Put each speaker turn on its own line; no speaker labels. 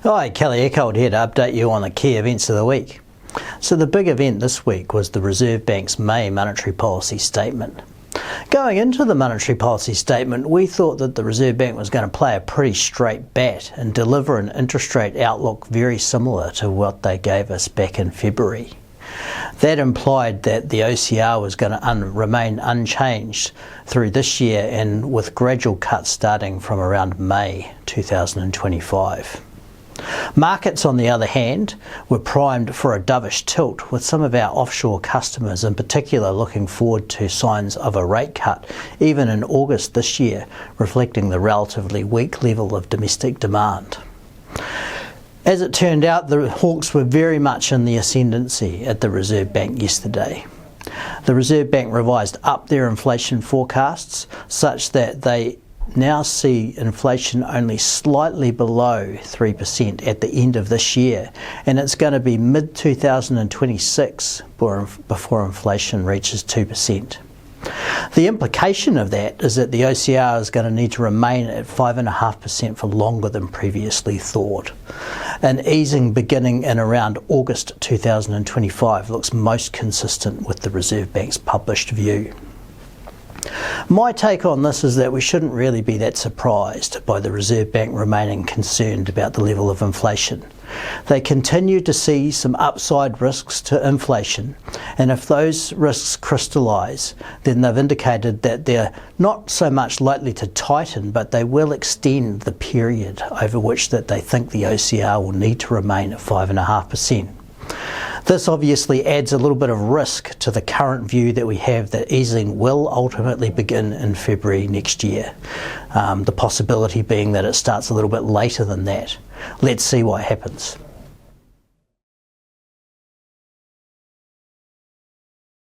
Hi, Kelly Eckholt here to update you on the key events of the week. So the big event this week was the Reserve Bank's May monetary policy statement. Going into the monetary policy statement, we thought that the Reserve Bank was going to play a pretty straight bat and deliver an interest rate outlook very similar to what they gave us back in February. That implied that the OCR was going to remain unchanged through this year and with gradual cuts starting from around May 2025. Markets, on the other hand, were primed for a dovish tilt, with some of our offshore customers in particular looking forward to signs of a rate cut, even in August this year, reflecting the relatively weak level of domestic demand. As it turned out, the hawks were very much in the ascendancy at the Reserve Bank yesterday. The Reserve Bank revised up their inflation forecasts such that they now see inflation only slightly below 3% at the end of this year, and it's going to be mid-2026 before inflation reaches 2%. The implication of that is that the OCR is going to need to remain at 5.5% for longer than previously thought. An easing beginning in around August 2025 looks most consistent with the Reserve Bank's published view. My take on this is that we shouldn't really be that surprised by the Reserve Bank remaining concerned about the level of inflation. They continue to see some upside risks to inflation, and if those risks crystallise, then they've indicated that they're not so much likely to tighten, but they will extend the period over which that they think the OCR will need to remain at 5.5%. This obviously adds a little bit of risk to the current view that we have that easing will ultimately begin in February next year. The possibility being that it starts a little bit later than that. Let's see what happens.